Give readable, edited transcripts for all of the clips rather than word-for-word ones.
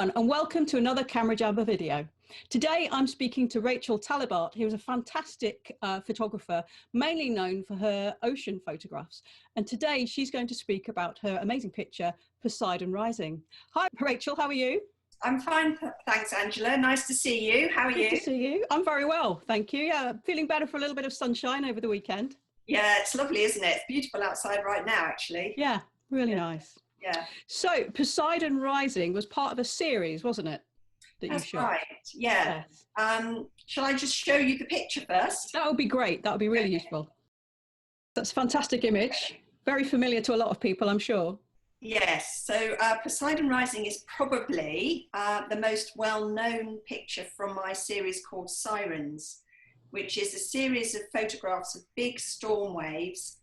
everyone, and welcome to another Camera Jabber video. Today I'm speaking to Rachael Talibart, who is a fantastic photographer, mainly known for her ocean photographs. And today she's going to speak about her amazing picture, Poseidon Rising. Hi Rachael, how are you? I'm fine, thanks Angela. Nice to see you. How are you? Good to see you. I'm very well, thank you. Yeah, feeling better for a little bit of sunshine over the weekend. Yeah, it's lovely, isn't it? It's beautiful outside right now, actually. Yeah, really nice. Yeah. So Poseidon Rising was part of a series, wasn't it? That That's you shot. right. Yeah. Yes. Shall I just show you the picture first? That would be great. That would be really useful. That's a fantastic image. Very familiar to a lot of people, I'm sure. Yes. So Poseidon Rising is probably the most well-known picture from my series called Sirens, which is a series of photographs of big storm waves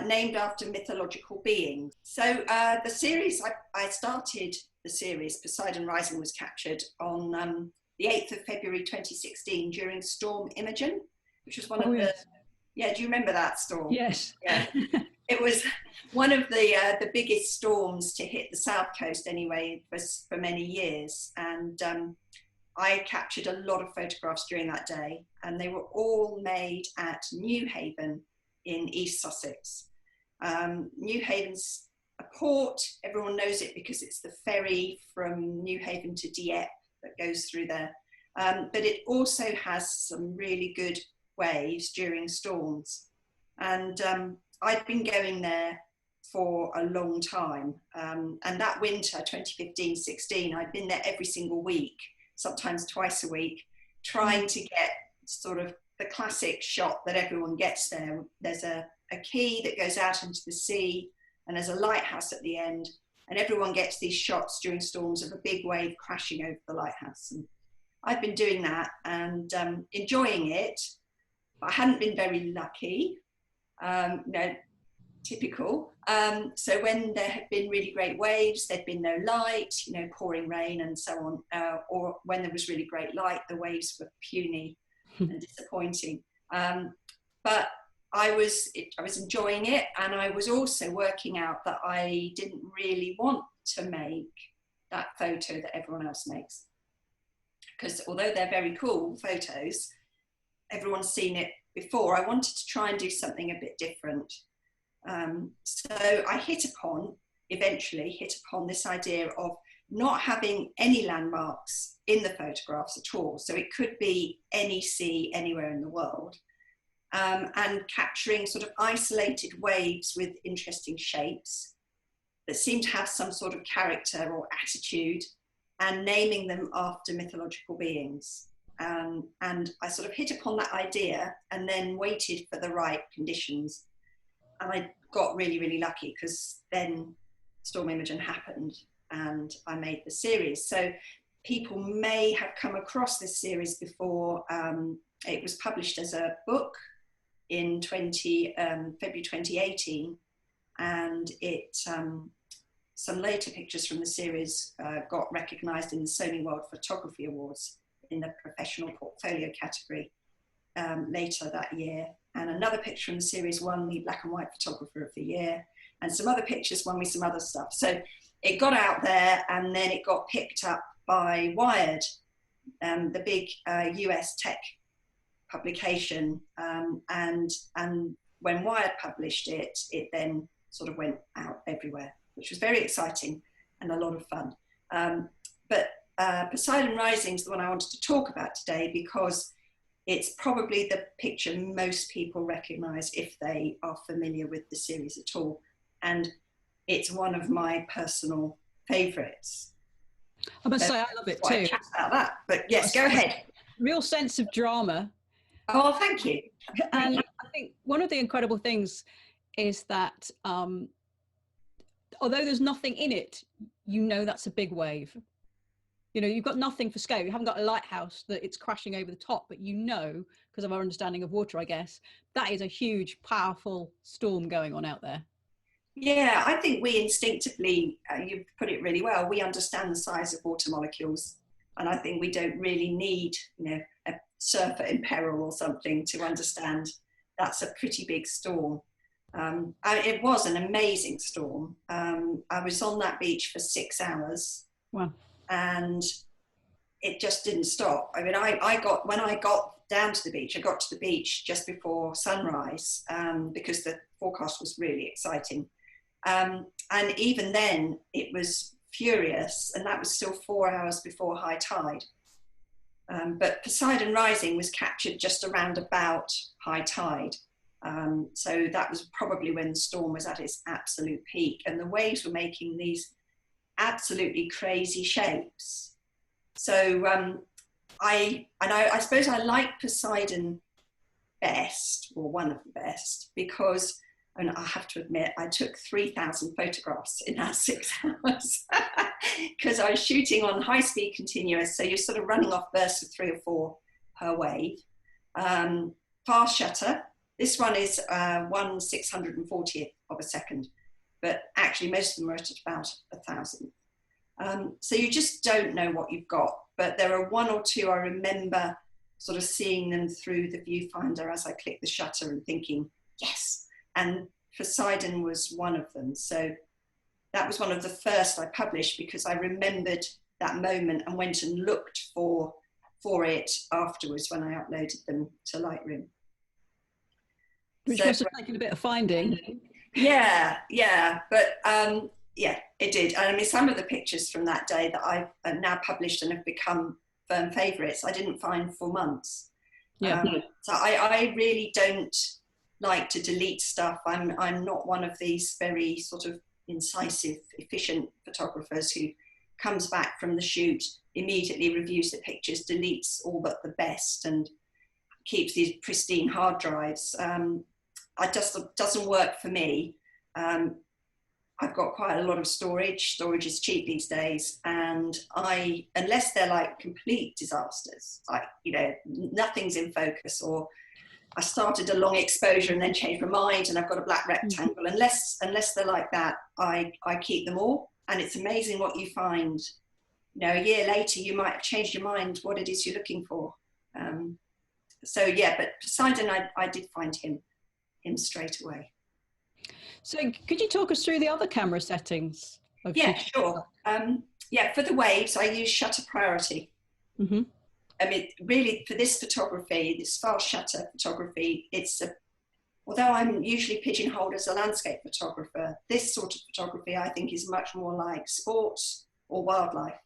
named after mythological beings. So the series, I started the series, Poseidon Rising was captured on the 8th of February 2016 during Storm Imogen, which was one of the, yeah, do you remember that storm? Yes. Yeah. It was one of the biggest storms to hit the south coast anyway for many years. And I captured a lot of photographs during that day, and they were all made at Newhaven in East Sussex. Newhaven's a port, everyone knows it because it's the ferry from Newhaven to Dieppe that goes through there. But it also has some really good waves during storms. And I'd been going there for a long time. And that winter, 2015-16, I'd been there every single week, sometimes twice a week, trying to get sort of the classic shot that everyone gets there. There's a quay that goes out into the sea, and there's a lighthouse at the end, and everyone gets these shots during storms of a big wave crashing over the lighthouse. And I've been doing that and enjoying it, but I hadn't been very lucky. Typical. So when there had been really great waves, there'd been no light, pouring rain and so on, or when there was really great light, the waves were puny and disappointing. But I was enjoying it, and I was also working out that I didn't really want to make that photo that everyone else makes, because although they're very cool photos, everyone's seen it before. I wanted to try and do something a bit different. So I eventually hit upon this idea of not having any landmarks in the photographs at all. So it could be any sea anywhere in the world, and capturing sort of isolated waves with interesting shapes that seem to have some sort of character or attitude, and naming them after mythological beings. And I sort of hit upon that idea and then waited for the right conditions. And I got really, really lucky, because then Storm Imogen happened and I made the series. So people may have come across this series before. It was published as a book in February 2018, and some later pictures from the series got recognised in the Sony World Photography Awards in the professional portfolio category later that year. And another picture from the series won the Black and White Photographer of the Year, and some other pictures won me some other stuff. So it got out there, and then it got picked up by Wired, the big US tech publication. And when Wired published it, it then sort of went out everywhere, which was very exciting and a lot of fun. But Poseidon Rising is the one I wanted to talk about today, because it's probably the picture most people recognise if they are familiar with the series at all. And it's one of my personal favourites. I must say, I love it too. Chat about that, but yes, go ahead. Real sense of drama. Oh, thank you. And I think one of the incredible things is that although there's nothing in it, that's a big wave. You've got nothing for scale. You haven't got a lighthouse that it's crashing over the top, but because of our understanding of water, I guess, that is a huge, powerful storm going on out there. Yeah, I think we instinctively, you've put it really well, we understand the size of water molecules. And I think we don't really need, a surfer in peril or something to understand that's a pretty big storm. It was an amazing storm. I was on that beach for 6 hours. Wow. and it just didn't stop. I mean, when I got down to the beach, I got to the beach just before sunrise, because the forecast was really exciting. And even then it was furious, and that was still 4 hours before high tide. But Poseidon Rising was captured just around about high tide. So that was probably when the storm was at its absolute peak, and the waves were making these absolutely crazy shapes. So I suppose I like Poseidon best, or one of the best, because, and I have to admit, I took 3,000 photographs in that 6 hours because I was shooting on high speed continuous. So you're sort of running off bursts of 3 or 4 per wave. Fast shutter. This one is 1/640th of a second, but actually most of them are at about 1,000. So you just don't know what you've got. But there are 1 or 2 I remember sort of seeing them through the viewfinder as I clicked the shutter and thinking, yes. And Poseidon was one of them. So that was one of the first I published, because I remembered that moment and went and looked for it afterwards when I uploaded them to Lightroom. Which must have taken a bit of finding. Yeah. But yeah, it did. And I mean, some of the pictures from that day that I've now published and have become firm favourites, I didn't find for months. Yeah. So I really don't like to delete stuff. I'm not one of these very sort of incisive, efficient photographers who comes back from the shoot, immediately reviews the pictures, deletes all but the best, and keeps these pristine hard drives. It just doesn't work for me. I've got quite a lot of storage. Storage is cheap these days, and unless they're like complete disasters, like, you know, nothing's in focus, or I started a long exposure and then changed my mind and I've got a black rectangle. Unless they're like that, I keep them all. And it's amazing what you find. You know, a year later, you might have changed your mind what it is you're looking for. So yeah, but Poseidon, I did find him straight away. So could you talk us through the other camera settings? Yeah, sure. Yeah, for the waves, I use shutter priority. Mm-hmm. I mean, really, for this photography, this fast shutter photography, although I'm usually pigeonholed as a landscape photographer, this sort of photography I think is much more like sports or wildlife.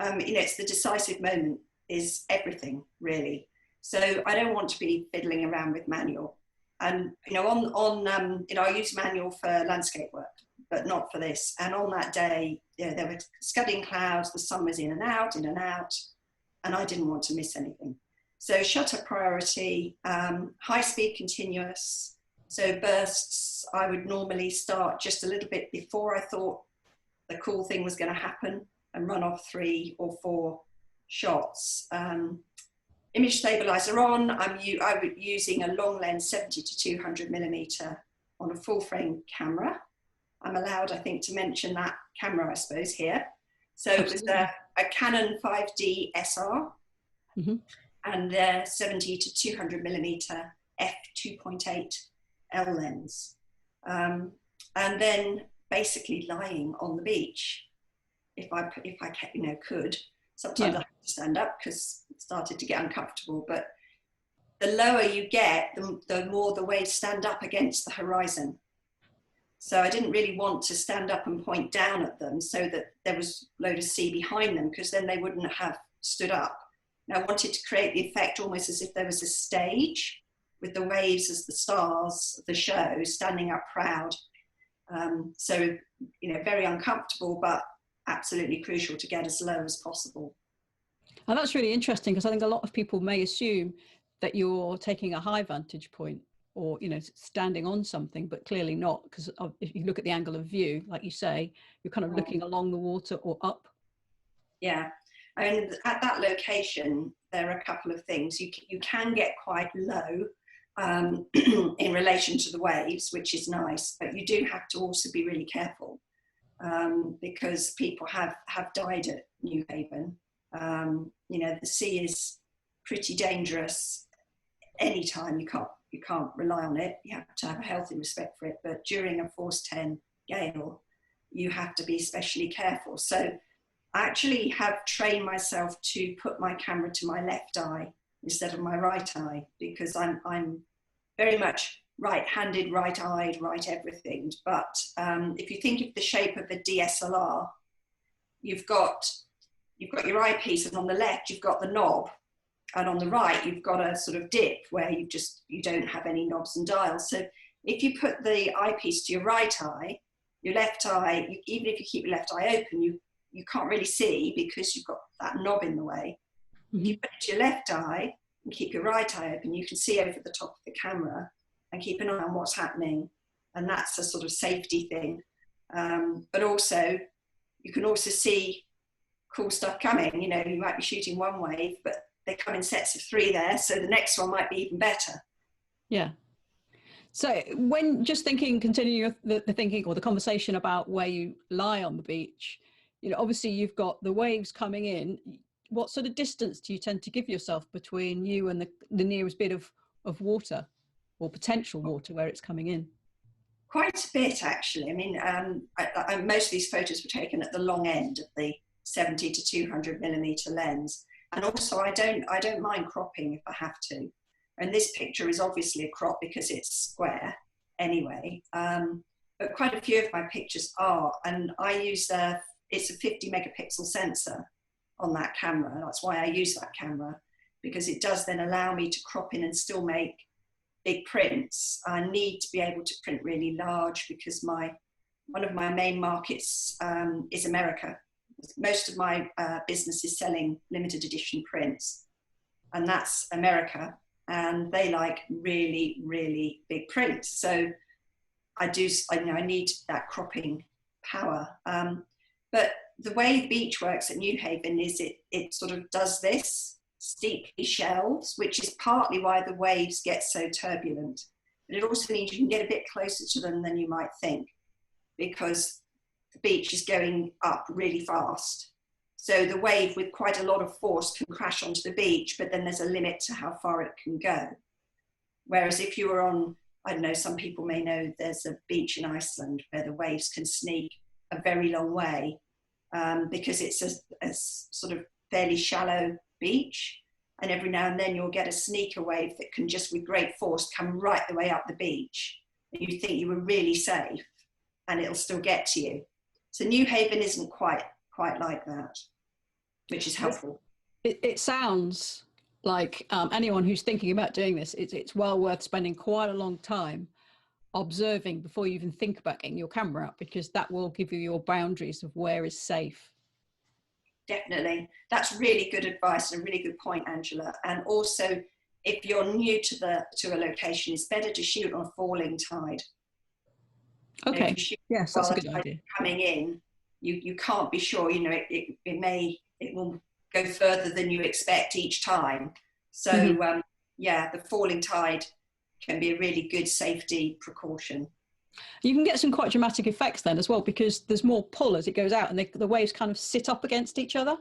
You know, it's the decisive moment is everything, really. So I don't want to be fiddling around with manual. And, you know, you know, I use manual for landscape work, but not for this. And on that day, you know, there were scudding clouds, the sun was in and out, and I didn't want to miss anything. So shutter priority, high speed continuous. So bursts, I would normally start just a little bit before I thought the cool thing was going to happen, and run off 3 or 4 shots. Image stabilizer on, I'm using a long lens 70 to 200 millimeter on a full frame camera. I'm allowed, I think, to mention that camera, I suppose, here. So it was a Canon 5D SR, mm-hmm. and 70 to 200 millimeter f2.8 L lens. And then basically lying on the beach, if I you know, could. Sometimes I have to stand up because it started to get uncomfortable, but the lower you get, the more the waves stand up against the horizon. So I didn't really want to stand up and point down at them so that there was a load of sea behind them, because then they wouldn't have stood up. And I wanted to create the effect almost as if there was a stage with the waves as the stars of the show standing up proud. So, you know, very uncomfortable, but absolutely crucial to get as low as possible. And that's really interesting, because I think a lot of people may assume that you're taking a high vantage point, or, you know, standing on something, but clearly not, because if you look at the angle of view, like you say, you're kind of looking along the water or up. Yeah, I mean, at that location, there are a couple of things. You can get quite low in relation to the waves, which is nice, but you do have to also be really careful, because people have died at New Haven. You know, the sea is pretty dangerous anytime. You can't rely on it. You have to have a healthy respect for it. But during a force 10 gale, you have to be especially careful. So I actually have trained myself to put my camera to my left eye instead of my right eye, because I'm very much right-handed, right-eyed, right everything. But if you think of the shape of a DSLR, you've got your eyepiece, and on the left you've got the knob, and on the right you've got a sort of dip where you don't have any knobs and dials. So if you put the eyepiece to your right eye, your left eye, even if you keep your left eye open, you can't really see because you've got that knob in the way. Mm-hmm. If you put it to your left eye and keep your right eye open, you can see over the top of the camera and keep an eye on what's happening. And that's a sort of safety thing. But also, you can also see cool stuff coming. You know, you might be shooting one wave, but they come in sets of 3 there, so the next one might be even better. Yeah. So when just thinking, continuing the thinking or the conversation about where you lie on the beach, you know, obviously you've got the waves coming in. What sort of distance do you tend to give yourself between you and the nearest bit of water or potential water where it's coming in? Quite a bit, actually. I mean, most of these photos were taken at the long end of the 70 to 200 millimeter lens. And also I don't mind cropping if I have to. And this picture is obviously a crop because it's square anyway. But quite a few of my pictures are, and I use it's a 50 megapixel sensor on that camera. That's why I use that camera, because it does then allow me to crop in and still make big prints. I need to be able to print really large because one of my main markets is America. Most of my business is selling limited edition prints, and that's America, and they like really, really big prints. So I need that cropping power. But the way the beach works at New Haven is it sort of does this, steeply shelves, which is partly why the waves get so turbulent. But it also means you can get a bit closer to them than you might think, because the beach is going up really fast. So the wave with quite a lot of force can crash onto the beach, but then there's a limit to how far it can go. Whereas if you were on, I don't know, some people may know there's a beach in Iceland where the waves can sneak a very long way, because it's a sort of fairly shallow beach. And every now and then you'll get a sneaker wave that can just with great force come right the way up the beach. And you think you were really safe and it'll still get to you. So New Haven isn't quite like that, which is helpful. It sounds like anyone who's thinking about doing this, it's well worth spending quite a long time observing before you even think about getting your camera out, because that will give you your boundaries of where is safe. Definitely. That's really good advice and a really good point, Angela. And also, if you're new to a location, it's better to shoot on a falling tide. Okay. Yes, that's a good idea. Coming in, you can't be sure. You know, it will go further than you expect each time. So the falling tide can be a really good safety precaution. You can get some quite dramatic effects then as well, because there's more pull as it goes out, and the waves kind of sit up against each other.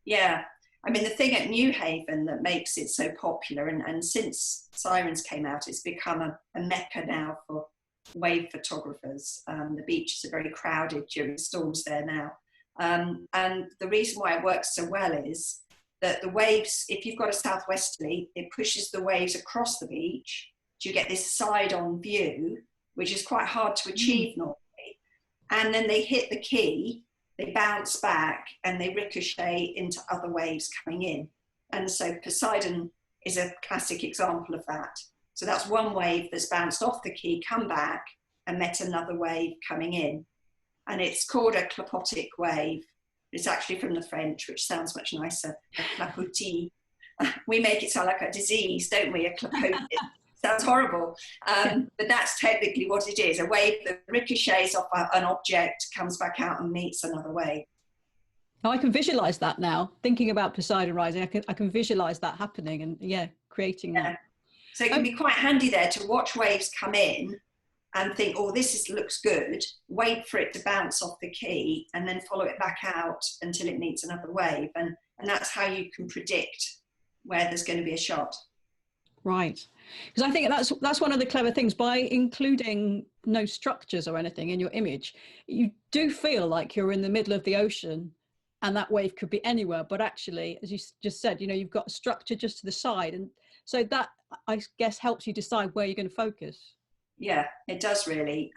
Yeah. I mean, the thing at New Haven that makes it so popular, and since Sirens came out, it's become a mecca now for wave photographers. The beaches are very crowded during storms there now. And the reason why it works so well is that the waves, if you've got a southwesterly, it pushes the waves across the beach. So you get this side-on view, which is quite hard to achieve normally. And then they hit the key, they bounce back, and they ricochet into other waves coming in. And so Poseidon is a classic example of that. So that's one wave that's bounced off the key, come back, and met another wave coming in. And it's called a Clapotic wave. It's actually from the French, which sounds much nicer, a clapotis. We make it sound like a disease, don't we? A clapotic. Sounds horrible. But that's technically what it is. A wave that ricochets off an object, comes back out and meets another wave. Oh, I can visualize that now. Thinking about Poseidon Rising, I can visualize that happening and creating that. So it can be quite handy there to watch waves come in and think, oh, looks good. Wait for it to bounce off the key and then follow it back out until it meets another wave. And that's how you can predict where there's going to be a shot. Right. Because I think that's one of the clever things. By including no structures or anything in your image, you do feel like you're in the middle of the ocean and that wave could be anywhere. But actually, as you just said, you know, you've got a structure just to the side, and so that, I guess, helps you decide where you're going to focus. Yeah, it does really.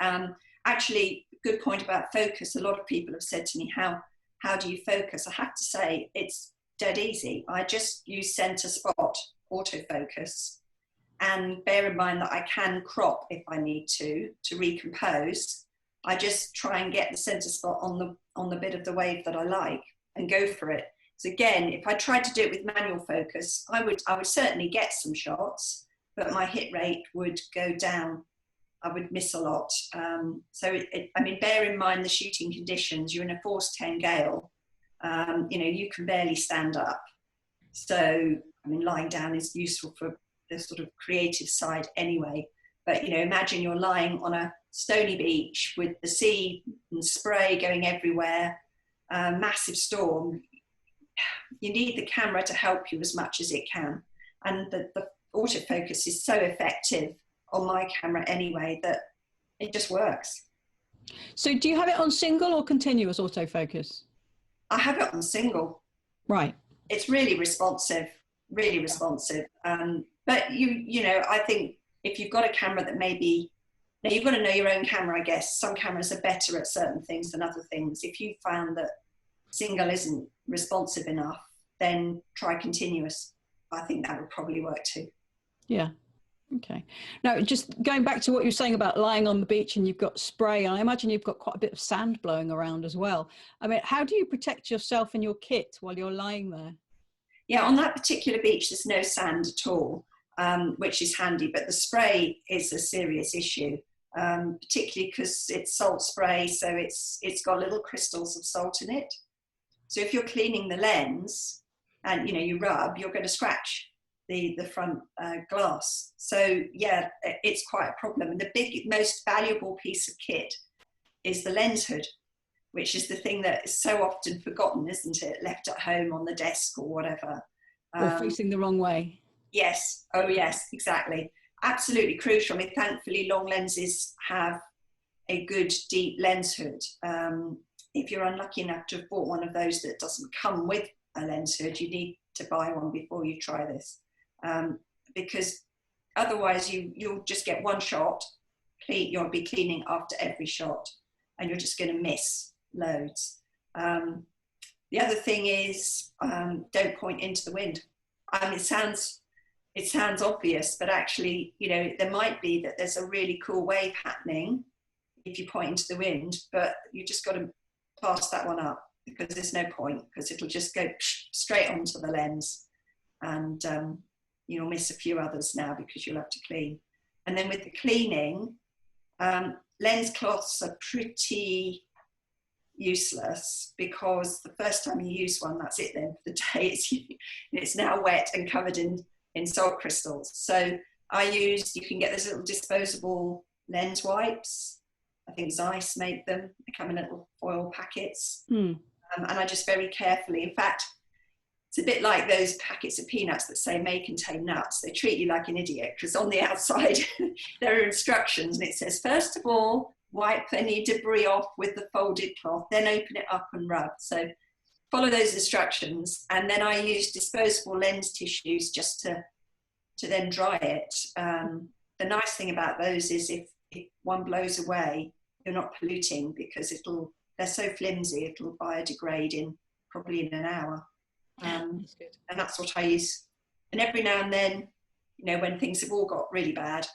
Actually, good point about focus. A lot of people have said to me, how do you focus? I have to say, it's dead easy. I just use center spot autofocus, and bear in mind that I can crop if I need to recompose. I just try and get the center spot on the bit of the wave that I like and go for it. So again, if I tried to do it with manual focus, I would certainly get some shots, but my hit rate would go down. I would miss a lot. I mean, bear in mind the shooting conditions. You're in a force 10 gale. You know, you can barely stand up. So, I mean, lying down is useful for the sort of creative side anyway. But, you know, imagine you're lying on a stony beach with the sea and spray going everywhere, massive storm. You need the camera to help you as much as it can. And the autofocus is so effective on my camera anyway that it just works. So do you have it on single or continuous autofocus? I have it on single. Right. It's really responsive, really responsive. But you know, I think if you've got a camera that maybe, now you've got to know your own camera, I guess. Some cameras are better at certain things than other things. If you found that single isn't responsive enough, then try continuous. I think that would probably work too. Yeah. Okay. Now, just going back to what you were saying about lying on the beach and you've got spray, I imagine you've got quite a bit of sand blowing around as well. I mean, how do you protect yourself and your kit while you're lying there? Yeah, on that particular beach, there's no sand at all, which is handy, but the spray is a serious issue, particularly because it's salt spray, so it's got little crystals of salt in it. So if you're cleaning the lens and, you know, you rub, you're going to scratch the front glass. So yeah, it's quite a problem. And the most valuable piece of kit is the lens hood, which is the thing that is so often forgotten, isn't it? Left at home on the desk or whatever. Or facing the wrong way. Yes. Oh yes, exactly. Absolutely crucial. I mean, thankfully long lenses have a good deep lens hood. If you're unlucky enough to have bought one of those that doesn't come with a lens hood, you need to buy one before you try this. Because otherwise you'll just get one shot, you'll be cleaning after every shot, and you're just going to miss loads. The other thing is, don't point into the wind. I mean, it sounds obvious, but actually, you know, there might be that there's a really cool wave happening if you point into the wind, but you just got to pass that one up, because there's no point, because it'll just go straight onto the lens, and you'll miss a few others now because you'll have to clean. And then with the cleaning, lens cloths are pretty useless, because the first time you use one, that's it then for the day. It's now wet and covered in salt crystals. So you can get those little disposable lens wipes. I think Zeiss make them. They come in little foil packets. And I just very carefully, in fact, it's a bit like those packets of peanuts that say may contain nuts. They treat you like an idiot, because on the outside there are instructions, and it says, first of all, wipe any debris off with the folded cloth, then open it up and rub. So follow those instructions. And then I use disposable lens tissues just to then dry it. The nice thing about those is if one blows away, you're not polluting, because they're so flimsy, it'll biodegrade probably in an hour. That's good. And that's what I use. And every now and then, you know, when things have all got really bad,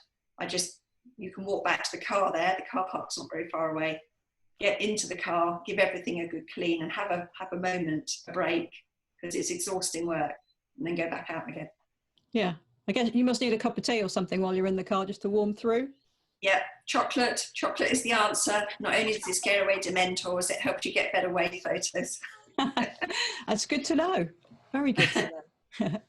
you can walk back to the car there. The car park's not very far away. Get into the car, give everything a good clean, and have a moment, a break, because it's exhausting work, and then go back out again. Yeah. I guess you must need a cup of tea or something while you're in the car just to warm through. Yeah, chocolate. Chocolate is the answer. Not only does it scare away dementors, it helps you get better wave photos. That's good to know. Very good to know.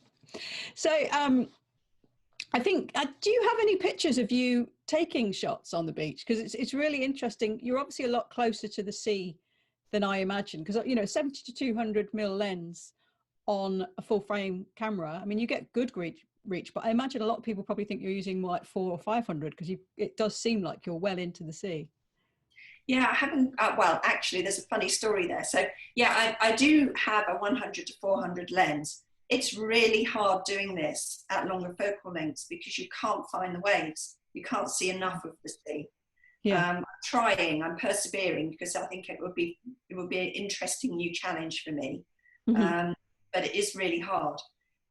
So I think, do you have any pictures of you taking shots on the beach? Because it's really interesting. You're obviously a lot closer to the sea than I imagined, because, you know, 70 to 200 mil lens on a full frame camera. I mean, you get good reach, but I imagine a lot of people probably think you're using more like 400 or 500, because it does seem like you're well into the sea. Yeah, I haven't. Well, actually, there's a funny story there. So, yeah, I do have a 100 to 400 lens. It's really hard doing this at longer focal lengths because you can't find the waves. You can't see enough of the sea. Yeah. I'm trying, I'm persevering because I think it would be an interesting new challenge for me. Mm-hmm. But it is really hard.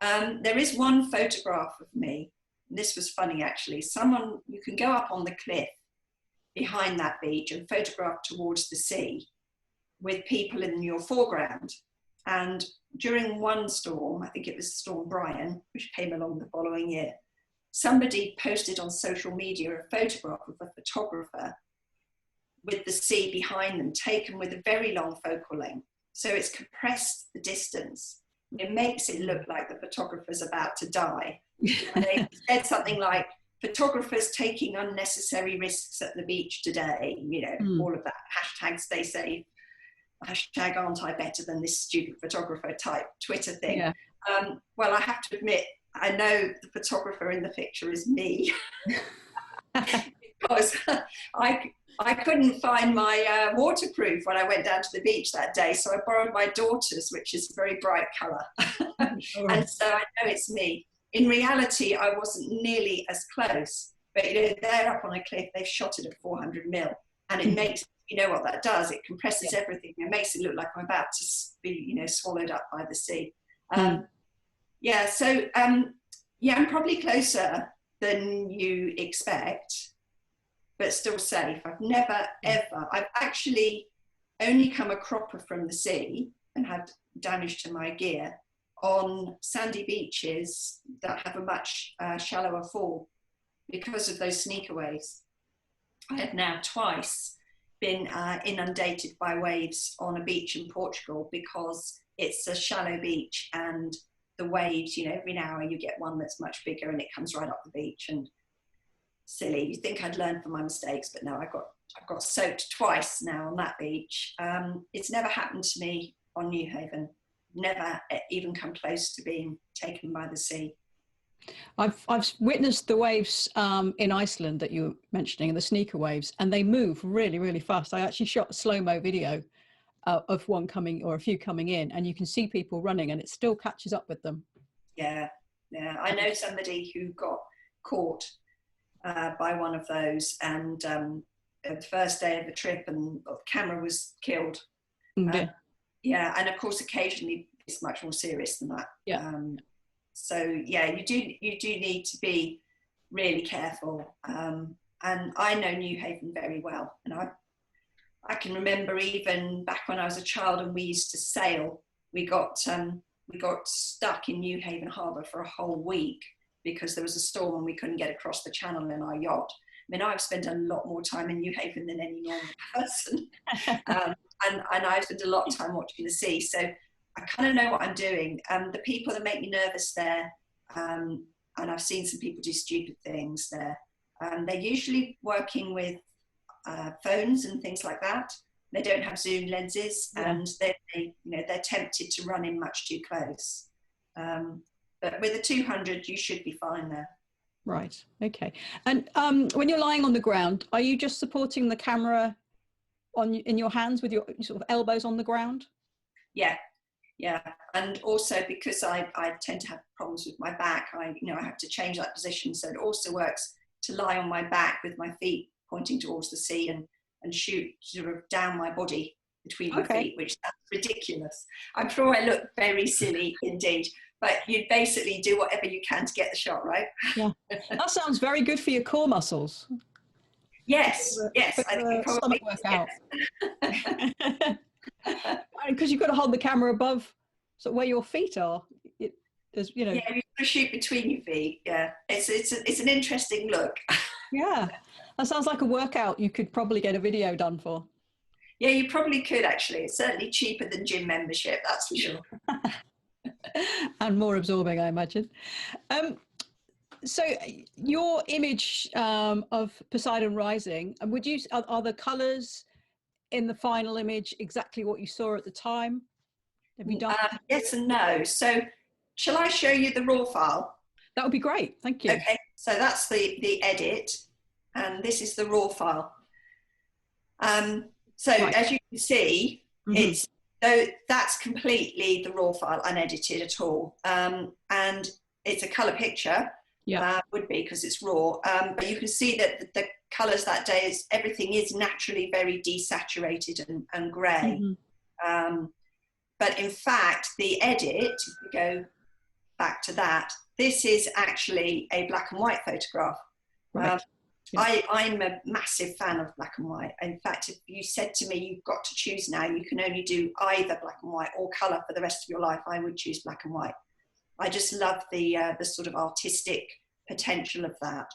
There is one photograph of me. And this was funny actually. Someone, you can go up on the cliff behind that beach and photograph towards the sea with people in your foreground. And during one storm, I think it was Storm Brian, which came along the following year, somebody posted on social media a photograph of a photographer with the sea behind them, taken with a very long focal length. So it's compressed the distance. It makes it look like the photographer's about to die. And they said something like, photographers taking unnecessary risks at the beach today, all of that, hashtag stay safe, hashtag aren't I better than this stupid photographer type Twitter thing. Yeah. Well, I have to admit, I know the photographer in the picture is me because I couldn't find my waterproof when I went down to the beach that day. So I borrowed my daughter's, which is a very bright colour. And so I know it's me. In reality, I wasn't nearly as close, but they're up on a cliff, they've shot it at 400 mil, and it makes, what that does, it compresses everything. It makes it look like I'm about to be, swallowed up by the sea. I'm probably closer than you expect, but still safe. I've never, ever, I've actually only come a cropper from the sea and had damage to my gear on sandy beaches that have a much shallower fall because of those sneaker waves. I have now twice been inundated by waves on a beach in Portugal because it's a shallow beach and the waves, every hour you get one that's much bigger and it comes right up the beach. And silly, you think I'd learned from my mistakes, but no, I've got soaked twice now on that beach. It's never happened to me on New Haven. Never even come close to being taken by the sea. I've witnessed the waves in Iceland that you were mentioning, and the sneaker waves, and they move really, really fast. I actually shot a slow-mo video of one coming, or a few coming in, and you can see people running, and it still catches up with them. Yeah. I know somebody who got caught by one of those, and the first day of the trip, and the camera was killed. Yeah, and of course, occasionally it's much more serious than that. Yeah. So yeah, you do need to be really careful. And I know New Haven very well, and I can remember even back when I was a child and we used to sail. We got stuck in New Haven Harbour for a whole week because there was a storm and we couldn't get across the channel in our yacht. I mean, I've spent a lot more time in New Haven than any normal person. And I've spent a lot of time watching the sea, so I kind of know what I'm doing. The people that make me nervous there, and I've seen some people do stupid things there, they're usually working with phones and things like that. They don't have zoom lenses, and they're tempted to run in much too close. But with a 200, you should be fine there. Right. Okay. And when you're lying on the ground, are you just supporting the camera in your hands with your sort of elbows on the ground? Yeah. And also because I tend to have problems with my back, I have to change that position. So it also works to lie on my back with my feet pointing towards the sea and shoot sort of down my body between my feet, which sounds ridiculous. I'm sure I look very silly indeed, but you basically do whatever you can to get the shot, right? Yeah. That sounds very good for your core muscles. Yes. I think it probably workout. Because you've got to hold the camera above where your feet are. Yeah, you've got to shoot between your feet. Yeah, it's an interesting look. Yeah, that sounds like a workout you could probably get a video done for. Yeah, you probably could actually. It's certainly cheaper than gym membership, that's for sure. And more absorbing, I imagine. So your image of Poseidon Rising, and are the colours in the final image exactly what you saw at the time? Have you done? Yes and no. So shall I show you the raw file? That would be great. Thank you. Okay. So that's the edit, and this is the raw file. So Right. as you can see, it's so that's completely the raw file, unedited at all, and it's a color picture. Yeah. Would be because it's raw, but you can see that the colors that day is everything is naturally very desaturated and gray. But in fact, the edit, if we go back to that, this is actually a black and white photograph. Right. I'm a massive fan of black and white. In fact, if you said to me, you've got to choose now, you can only do either black and white or color for the rest of your life, I would choose black and white. I just love the sort of artistic potential of that.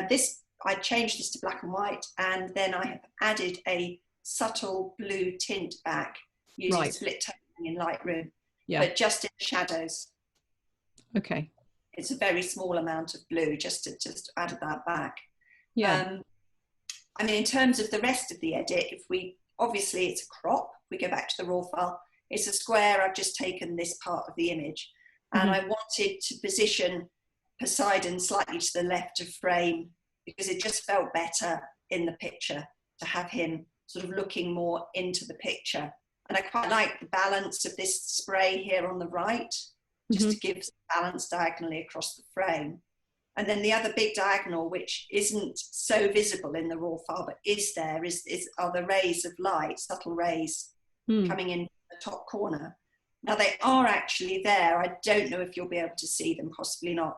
This, I changed this to black and white, and then I have added a subtle blue tint back using split toning in Lightroom, but just in the shadows. Okay. It's a very small amount of blue, just added that back. Yeah. I mean, in terms of the rest of the edit, obviously it's a crop. If we go back to the raw file, it's a square. I've just taken this part of the image, and I wanted to position Poseidon slightly to the left of frame because it just felt better in the picture to have him sort of looking more into the picture. And I quite like the balance of this spray here on the right, just to give balance diagonally across the frame. And then the other big diagonal, which isn't so visible in the raw file, but is there, are the rays of light, subtle rays coming in the top corner. Now they are actually there. I don't know if you'll be able to see them, possibly not.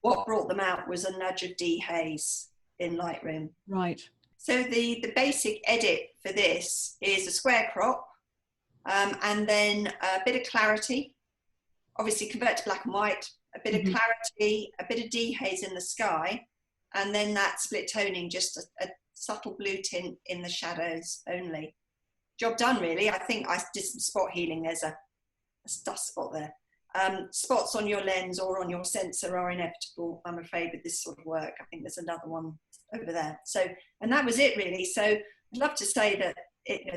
What brought them out was a nudge of dehaze in Lightroom. Right. So the basic edit for this is a square crop, and then a bit of clarity, obviously convert to black and white, a bit of clarity, a bit of dehaze in the sky, and then that split toning, just a subtle blue tint in the shadows only. Job done, really. I think I did some spot healing. There's a dust spot there. Spots on your lens or on your sensor are inevitable, I'm afraid, with this sort of work. I think there's another one over there. So, and that was it, really. So I'd love to say that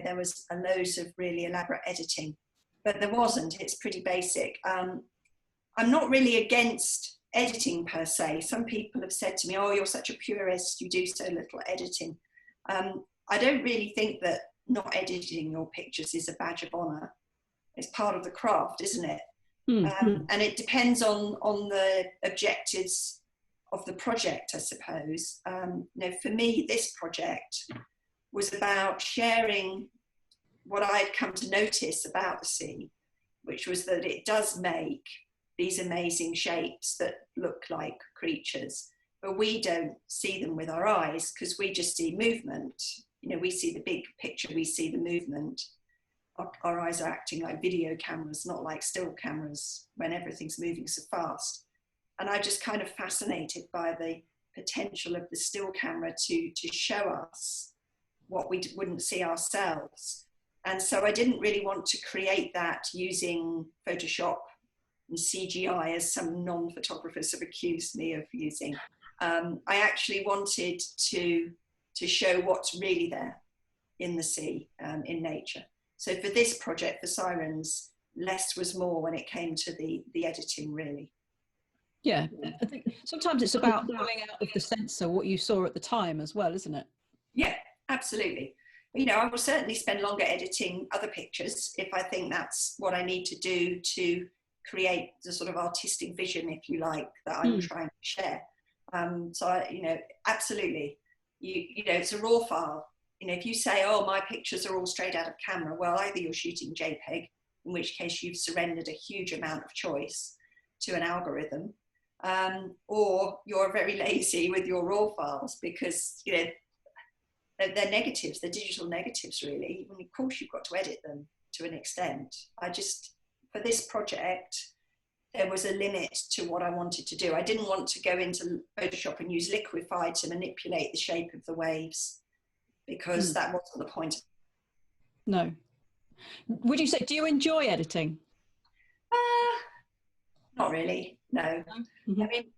there was a loads of really elaborate editing, but there wasn't. It's pretty basic. I'm not really against editing per se. Some people have said to me, oh, you're such a purist, you do so little editing. I don't really think that not editing your pictures is a badge of honor. It's part of the craft, isn't it? And it depends on the objectives of the project, I suppose. For me, this project was about sharing what I'd come to notice about the sea, which was that it does make these amazing shapes that look like creatures, but we don't see them with our eyes because we just see movement. We see the big picture, we see the movement. Our eyes are acting like video cameras, not like still cameras when everything's moving so fast. And I'm just kind of fascinated by the potential of the still camera to show us what we wouldn't see ourselves. And so I didn't really want to create that using Photoshop and CGI, as some non-photographers have accused me of using. I actually wanted to show what's really there in the sea, in nature. So for this project, for Sirens, less was more when it came to the editing, really. Yeah, I think sometimes it's about pulling out of the sensor what you saw at the time as well, isn't it? Yeah, absolutely. I will certainly spend longer editing other pictures if I think that's what I need to do to create the sort of artistic vision, if you like, that I'm trying to share. Absolutely. It's a raw file. If you say, oh, my pictures are all straight out of camera, well, either you're shooting JPEG, in which case you've surrendered a huge amount of choice to an algorithm, or you're very lazy with your raw files because, they're negatives, they're digital negatives, really. Of course, you've got to edit them to an extent. For this project, there was a limit to what I wanted to do. I didn't want to go into Photoshop and use Liquify to manipulate the shape of the waves, because that wasn't the point. No. Would you say, do you enjoy editing? Not really, no. I mean,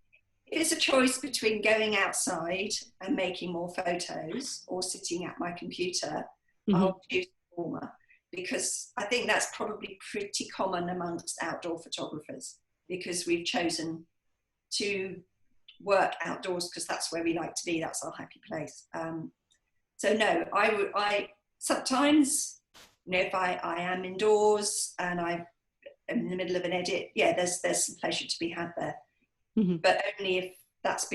if it's a choice between going outside and making more photos or sitting at my computer, I'll choose the former, because I think that's probably pretty common amongst outdoor photographers, because we've chosen to work outdoors because that's where we like to be, that's our happy place. So no, I sometimes, if I am indoors and I'm in the middle of an edit, there's some pleasure to be had there, but only if that's,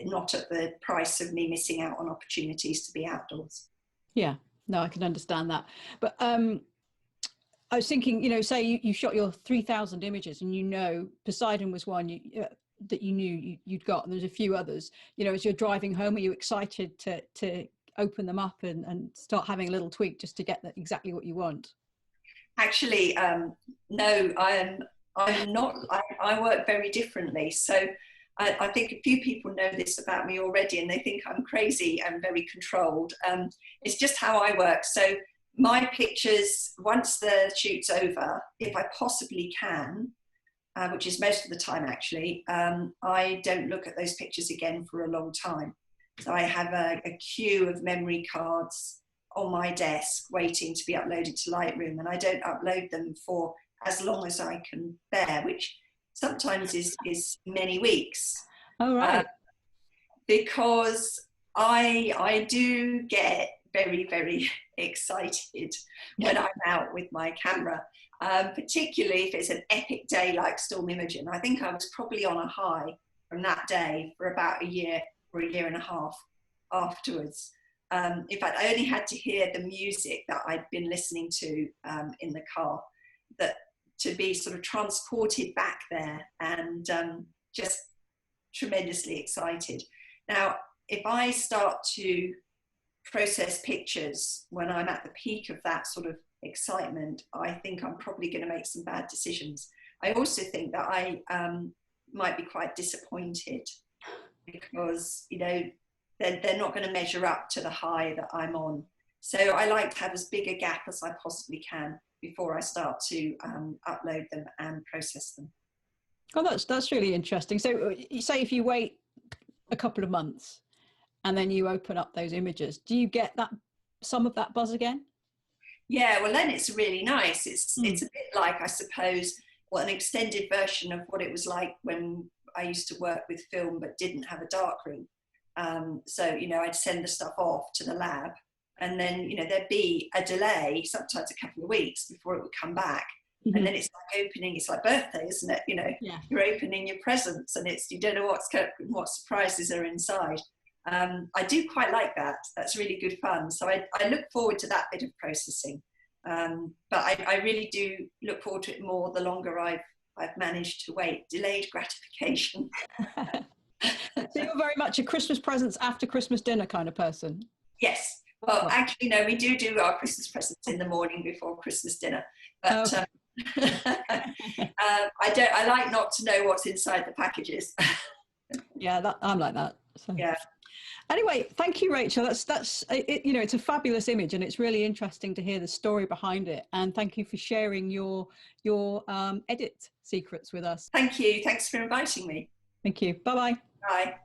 not at the price of me missing out on opportunities to be outdoors. Yeah, no, I can understand that. But I was thinking, say you shot your 3,000 images, and Poseidon was one that you knew you'd got, and there's a few others. As you're driving home, are you excited to open them up and start having a little tweak just to get exactly what you want? Actually, no, I'm not. I work very differently. So I think a few people know this about me already, and they think I'm crazy and very controlled. It's just how I work. So my pictures, once the shoot's over, if I possibly can, which is most of the time actually, I don't look at those pictures again for a long time. So I have a queue of memory cards on my desk waiting to be uploaded to Lightroom, and I don't upload them for as long as I can bear, which sometimes is many weeks. Oh, right. Because I do get very, very excited when I'm out with my camera, particularly if it's an epic day like Storm Imogen. I think I was probably on a high from that day for about a year or a year and a half afterwards. In fact, I only had to hear the music that I'd been listening to in the car to be sort of transported back there, and just tremendously excited. Now, if I start to process pictures when I'm at the peak of that sort of excitement, I think I'm probably going to make some bad decisions. I also think that I might be quite disappointed because, they're not going to measure up to the high that I'm on. So I like to have as big a gap as I possibly can before I start to upload them and process them. Oh, that's really interesting. So you say if you wait a couple of months and then you open up those images, do you get some of that buzz again? Yeah, well then it's really nice. It's a bit like, I suppose, an extended version of what it was like when I used to work with film but didn't have a darkroom. So, I'd send the stuff off to the lab, and then, there'd be a delay, sometimes a couple of weeks before it would come back. And then it's like birthday, isn't it? You're opening your presents, and you don't know what surprises are inside. I do quite like that. That's really good fun. So I look forward to that bit of processing. But I really do look forward to it more the longer I've managed to wait. Delayed gratification. So you're very much a Christmas presents after Christmas dinner kind of person. Yes. Well, actually, no, we do our Christmas presents in the morning before Christmas dinner. But I like not to know what's inside the packages. Yeah, I'm like that. So. Yeah. Anyway, thank you, Rachel. That's it, it's a fabulous image, and it's really interesting to hear the story behind it. And thank you for sharing your edit secrets with us. Thank you. Thanks for inviting me. Thank you. Bye-bye. Bye.